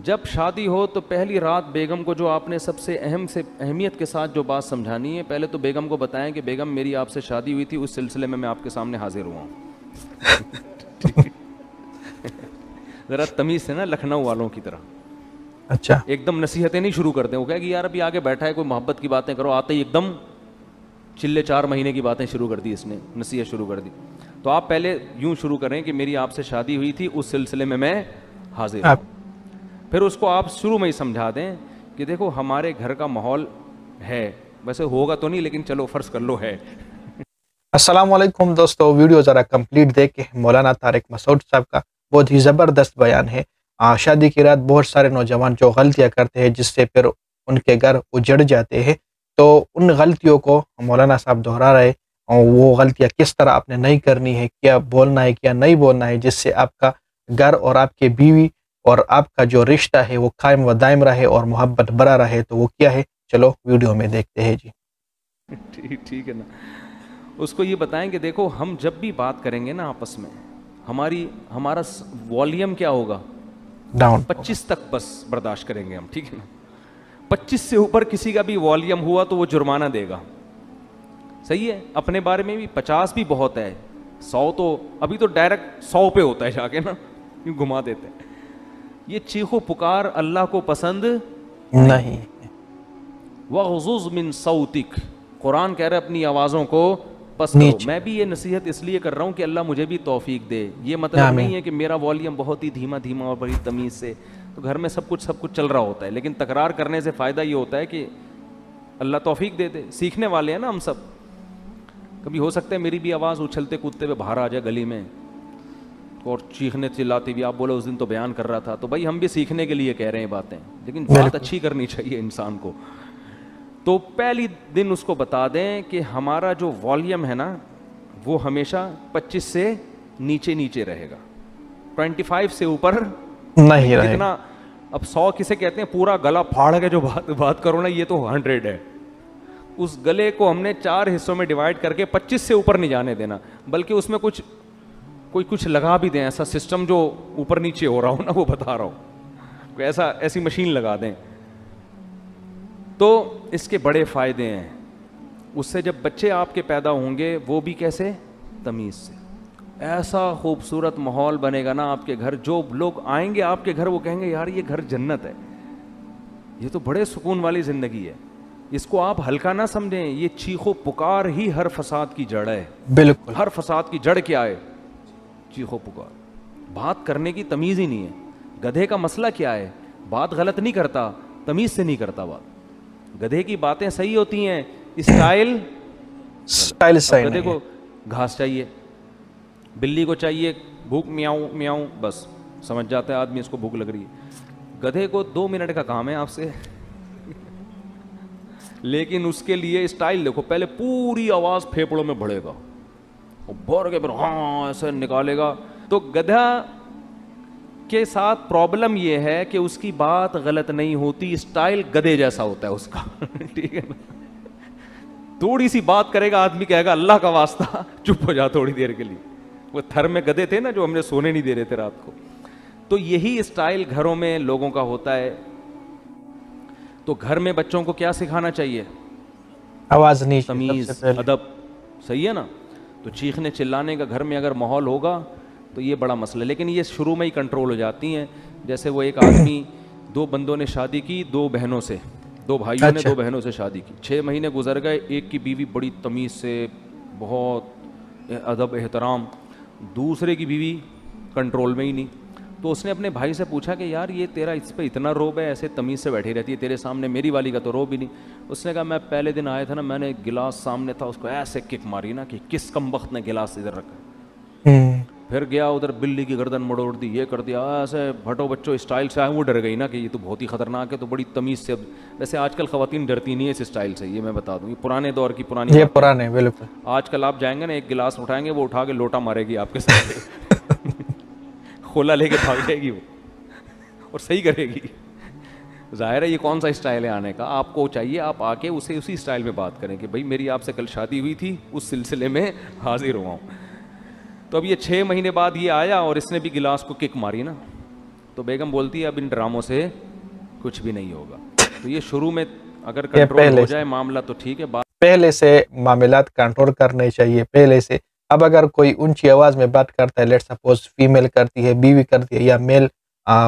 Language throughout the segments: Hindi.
जब शादी हो तो पहली रात बेगम को जो आपने सबसे अहमियत के साथ जो बात समझानी है, पहले तो बेगम को बताएं कि बेगम मेरी आपसे शादी हुई थी, उस सिलसिले में मैं आपके सामने हाजिर हुआ हूँ। ज़रा तमीज़ से ना, लखनऊ वालों की तरह। अच्छा, एकदम नसीहतें नहीं शुरू करते। वो कहेगी यार अभी आगे बैठा है, कोई मोहब्बत की बातें करो, आते ही एकदम चिल्ले 4 महीने की बातें शुरू कर दी इसने, नसीहत शुरू कर दी। तो आप पहले यूं शुरू करें कि मेरी आपसे शादी हुई थी, उस सिलसिले में मैं हाजिर हूँ। फिर उसको आप शुरू में ही समझा दें कि देखो हमारे घर का माहौल है, वैसे होगा तो नहीं लेकिन चलो फर्ज कर लो है। अस्सलाम वालेकुम दोस्तों, वीडियो ज़रा कंप्लीट देख के मौलाना तारिक मसूद साहब का बहुत ही ज़बरदस्त बयान है। शादी की रात बहुत सारे नौजवान जो गलतियाँ करते हैं जिससे फिर उनके घर उजड़ जाते हैं, तो उन गलतियों को मौलाना साहब दोहरा रहे और वो गलतियाँ किस तरह आपने नहीं करनी है, क्या बोलना है क्या नहीं बोलना है, जिससे आपका घर और आपके बीवी और आपका जो रिश्ता है वो कायम व दायम रहे और मोहब्बत बरा रहे। तो वो क्या है, चलो वीडियो में देखते हैं जी। ठीक है ना। उसको ये बताएं कि देखो हम जब भी बात करेंगे ना आपस में, हमारा वॉल्यूम क्या होगा, डाउन 25 तक बस बर्दाश्त करेंगे हम, ठीक है ना। 25 से ऊपर किसी का भी वॉल्यूम हुआ तो वो जुर्माना देगा। सही है। अपने बारे में भी 50 भी बहुत है, 100 तो अभी तो डायरेक्ट 100 पे होता है जाके ना, यूं घुमा देते हैं। ये चीखो पुकार अल्लाह को पसंद नहीं। वग़ज़ुज़ मिन सौतिक, कुरान कह रहा है अपनी आवाज़ों को पस करो। मैं भी ये नसीहत इसलिए कर रहा हूँ कि अल्लाह मुझे भी तौफीक दे। ये मतलब नहीं है कि मेरा वॉल्यूम बहुत ही धीमा धीमा और बड़ी तमीज़ से, तो घर में सब कुछ चल रहा होता है, लेकिन तकरार करने से फ़ायदा ये होता है कि अल्लाह तौफीक दे दे। सीखने वाले हैं ना हम सब। कभी हो सकता है मेरी भी आवाज़ उछलते कूदते हुए बाहर आ जाए गली में और चीखने चिल्लाती भी, आप बोले उस दिन तो बयान कर रहा था, तो भाई हम भी सीखने के लिए कह रहे हैं बातें, लेकिन बात अच्छी करनी चाहिए इंसान को। तो पहली दिन उसको बता दें कि हमारा जो वॉल्यूम है ना वो हमेशा 25 से नीचे नीचे रहेगा, 25 से ऊपर नहीं रहेगा। कितना अब 100 किसे कहते हैं, पूरा गला फाड़ के जो बात करो ना, ये तो 100 है। उस गले को हमने 4 हिस्सों में डिवाइड करके 25 से ऊपर नहीं जाने देना, बल्कि उसमें कुछ लगा भी दें, ऐसा सिस्टम जो ऊपर नीचे हो रहा हो ना, वो बता रहा हूँ, कोई ऐसी मशीन लगा दें। तो इसके बड़े फ़ायदे हैं। उससे जब बच्चे आपके पैदा होंगे वो भी कैसे, तमीज़ से। ऐसा खूबसूरत माहौल बनेगा ना आपके घर, जो लोग आएंगे आपके घर वो कहेंगे यार ये घर जन्नत है, ये तो बड़े सुकून वाली ज़िंदगी है। इसको आप हल्का ना समझें, ये चीखो पुकार ही हर फसाद की जड़ है। बिल्कुल, हर फसाद की जड़ क्या है, चीखो पुकार। बात करने की तमीज़ ही नहीं है। गधे का मसला क्या है, बात गलत नहीं करता, तमीज़ से नहीं करता बात। गधे की बातें सही होती हैं, स्टाइल सही। गधे को घास चाहिए, बिल्ली को चाहिए भूख, म्याऊं म्याऊं, बस समझ जाता है आदमी इसको भूख लग रही है। गधे को 2 मिनट का काम है आपसे लेकिन उसके लिए स्टाइल देखो, पहले पूरी आवाज़ फेफड़ों में बढ़ेगा, भर के फिर हाँ ऐसे निकालेगा। तो गधा के साथ प्रॉब्लम ये है कि उसकी बात गलत नहीं होती, स्टाइल गधे जैसा होता है उसका ठीक है ना। थोड़ी सी बात करेगा आदमी कहेगा अल्लाह का वास्ता चुप हो जा थोड़ी देर के लिए। वो थर में गधे थे ना जो हमने सोने नहीं दे रहे थे रात को, तो यही स्टाइल घरों में लोगों का होता है। तो घर में बच्चों को क्या सिखाना चाहिए, आवाज़ नहीं, तमीज़, अदब। सही है ना। तो चीखने चिल्लाने का घर में अगर माहौल होगा तो ये बड़ा मसला है, लेकिन ये शुरू में ही कंट्रोल हो जाती हैं। जैसे वो एक आदमी, 2 बंदों ने शादी की, 2 बहनों से, 2 भाइयों ने 2 बहनों से शादी की। 6 महीने गुजर गए, एक की बीवी बड़ी तमीज़ से, बहुत अदब एहतराम, दूसरे की बीवी कंट्रोल में ही नहीं। तो उसने अपने भाई से पूछा कि यार ये तेरा इस पर इतना रोब है, ऐसे तमीज़ से बैठी रहती है तेरे सामने, मेरी वाली का तो रोब ही नहीं। उसने कहा मैं पहले दिन आया था ना, मैंने गिलास सामने था, उसको ऐसे किक मारी ना कि किस कम वक्त ने गिलास इधर रखा। फिर गया उधर बिल्ली की गर्दन मड़ोड़ दी, ये कर दिया, ऐसे भटो बच्चों स्टाइल से आए। वो डर गई ना कि ये तो बहुत ही ख़तरनाक है, तो बड़ी तमीज़ से। वैसे आजकल ख़वातीन डरती नहीं है इस स्टाइल से, ये मैं बता दूँ, ये पुराने दौर की पुरानी, ये पुराने बिल्कुल। आजकल आप जाएंगे ना, एक गिलास उठाएंगे, वो उठा के लोटा मारेगी आपके साथ खोला लेके भाग जाएगी वो और सही करेगी। जाहिर है ये कौन सा स्टाइल है आने का। आपको चाहिए आप आके उसे उसी स्टाइल में बात करें कि भाई मेरी आपसे कल शादी हुई थी, उस सिलसिले में हाजिर हुआ हूँ। तो अब ये 6 महीने बाद ये आया और इसने भी गिलास को किक मारी ना, तो बेगम बोलती है अब इन ड्रामों से कुछ भी नहीं होगा। तो ये शुरू में अगर कंट्रोल हो जाए मामला तो ठीक है, पहले से मामलात कंट्रोल करने चाहिए पहले से। अब अगर कोई ऊंची आवाज में बात करता है, लेट्स सपोज फीमेल करती है, बीवी करती है, या मेल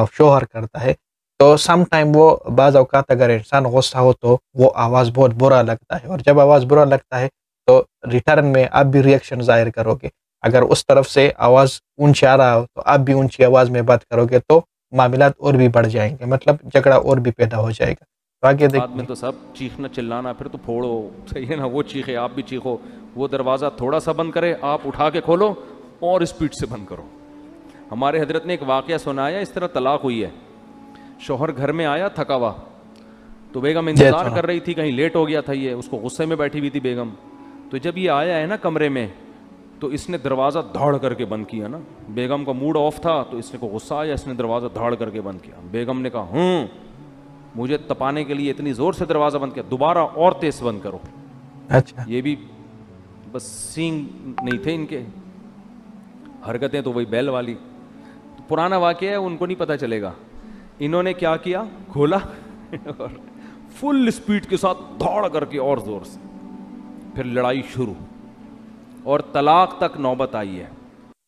शोहर करता है, तो सम टाइम वो बाज़ औक़ात अगर इंसान गुस्सा हो तो वो आवाज़ बहुत बुरा लगता है, और जब आवाज़ बुरा लगता है तो रिटर्न में आप भी रिएक्शन ज़ाहिर करोगे। अगर उस तरफ से आवाज़ ऊंची आ रहा हो तो आप भी ऊंची आवाज़ में बात करोगे, तो मामलात और भी बढ़ जाएंगे, मतलब झगड़ा और भी पैदा हो जाएगा। तो आगे बाद में तो सब चीखना चिल्लाना, फिर तो फोड़ो, सही है ना, वो चीखे आप भी चीखो, वो दरवाज़ा थोड़ा सा बंद करे आप उठा के खोलो और स्पीड से बंद करो। हमारे हजरत ने एक वाक़या सुनाया, इस तरह तलाक हुई है, शोहर घर में आया थका हुआ, तो बेगम इंतज़ार कर रही थी, कहीं लेट हो गया था ये, उसको गुस्से में बैठी हुई थी बेगम। तो जब ये आया है ना कमरे में, तो इसने दरवाज़ा धाड़ करके बंद किया ना, बेगम का मूड ऑफ था तो इसने को गुस्सा आया, इसने दरवाज़ा धाड़ करके बंद किया। बेगम ने कहा मुझे तपाने के लिए इतनी ज़ोर से दरवाज़ा बंद किया, दोबारा और तेज़ बंद करो। अच्छा, ये भी बस सींग नहीं थे इनके, हरकतें तो वही बैल वाली। तो पुराना वाक़या है, उनको नहीं पता चलेगा। इन्होंने क्या किया, खोला और फुल स्पीड के साथ दौड़ करके और ज़ोर से, फिर लड़ाई शुरू और तलाक तक नौबत आई है।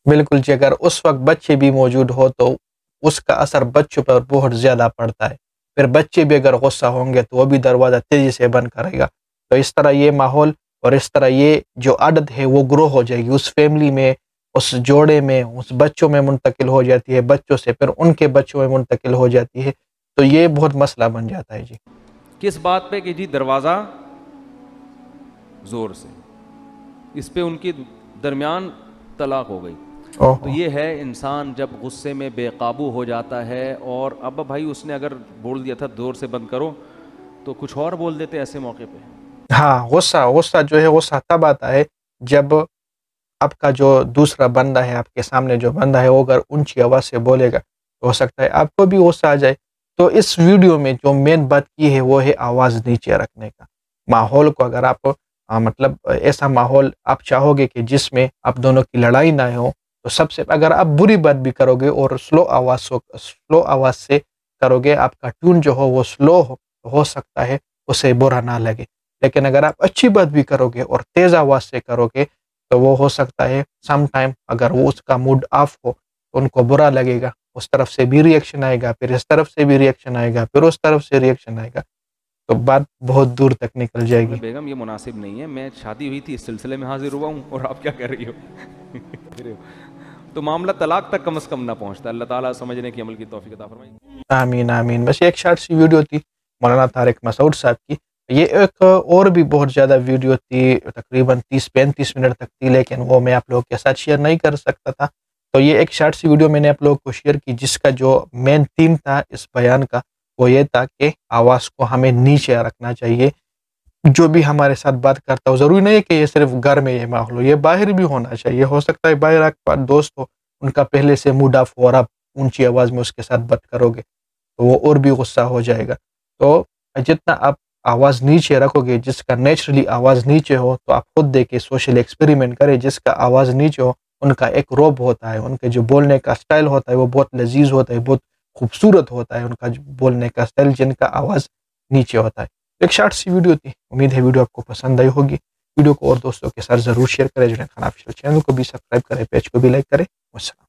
बिल्कुल जी, अगर उस वक्त बच्चे भी मौजूद हो तो उसका असर बच्चों पर बहुत ज़्यादा पड़ता है। फिर बच्चे भी अगर गुस्सा होंगे तो वो भी दरवाज़ा तेज़ी से बंद करेगा। तो इस तरह ये माहौल और इस तरह ये जो आदत है वो ग्रो हो जाएगी, उस फैमिली में, उस जोड़े में, उस बच्चों में मुंतकिल हो जाती है, बच्चों से फिर उनके बच्चों में मुंतकिल हो जाती है। तो ये बहुत मसला बन जाता है जी। किस बात पे कि जी दरवाज़ा ज़ोर से, इस पे उनके दरमियान तलाक हो गई। तो ये है, इंसान जब गुस्से में बेकाबू हो जाता है, और अब भाई उसने अगर बोल दिया था ज़ोर से बंद करो तो कुछ और बोल देते ऐसे मौके पे। हाँ, गुस्सा जो है गुस्सा तब आता है जब आपका जो दूसरा बंदा है, आपके सामने जो बंदा है, वो अगर ऊंची आवाज़ से बोलेगा तो हो सकता है आपको भी गुस्सा आ जाए। तो इस वीडियो में जो मेन बात की है वो है आवाज़ नीचे रखने का। माहौल को अगर आप मतलब ऐसा माहौल आप चाहोगे कि जिसमें आप दोनों की लड़ाई ना हो, तो सबसे अगर आप बुरी बात भी करोगे और स्लो आवाज़ से करोगे, आपका ट्यून जो हो वो स्लो हो सकता है उसे बुरा ना लगे। लेकिन अगर आप अच्छी बात भी करोगे और तेज़ आवाज़ से करोगे तो वो हो सकता है सम टाइम अगर वो उसका मूड ऑफ हो तो उनको बुरा लगेगा, उस तरफ से भी रिएक्शन आएगा, फिर इस तरफ से भी रिएक्शन आएगा, फिर उस तरफ से रिएक्शन आएगा, तो बात बहुत दूर तक निकल जाएगी। बेगम ये मुनासिब नहीं है, मैं शादी हुई थी इस सिलसिले में हाजिर हुआ हूँ और आप क्या कर रही हो तो मामला तलाक तक कम से कम ना पहुँचता। अल्लाह ताला समझने की, अमल की तौफीक अता फरमाए। आमीन आमीन। बस एक शॉर्ट सी वीडियो थी मौलाना तारिक मसूद साहब की। ये एक और भी बहुत ज़्यादा वीडियो थी, तकरीबन 30-35 मिनट तक थी, लेकिन वो मैं आप लोगों के साथ शेयर नहीं कर सकता था। तो ये एक शॉर्ट सी वीडियो मैंने आप लोगों को शेयर की, जिसका जो मेन थीम था इस बयान का वो ये था कि आवाज़ को हमें नीचे रखना चाहिए। जो भी हमारे साथ बात करता हो, ज़रूरी नहीं है कि ये सिर्फ घर में ये माहौल हो, ये बाहर भी होना चाहिए। हो सकता है बाहर आपके पास दोस्त हो, उनका पहले से मूड ऑफ हो और आप ऊंची आवाज़ में उसके साथ बात करोगे तो वो और भी गुस्सा हो जाएगा। तो जितना आप आवाज़ नीचे रखोगे, जिसका नेचुरली आवाज़ नीचे हो, तो आप खुद देखिए, सोशल एक्सपेरिमेंट करें, जिसका आवाज़ नीचे हो उनका एक रोब होता है, उनके जो बोलने का स्टाइल होता है वो बहुत लजीज होता है, बहुत खूबसूरत होता है उनका जो बोलने का स्टाइल, जिनका आवाज़ नीचे होता है। एक शॉर्ट सी वीडियो थी, उम्मीद है वीडियो आपको पसंद आई होगी। वीडियो को और दोस्तों के साथ ज़रूर शेयर करें, जो खाना ऑफिशियल चैनल को भी सब्सक्राइब करें, पेज को भी लाइक करें। वस्सलाम।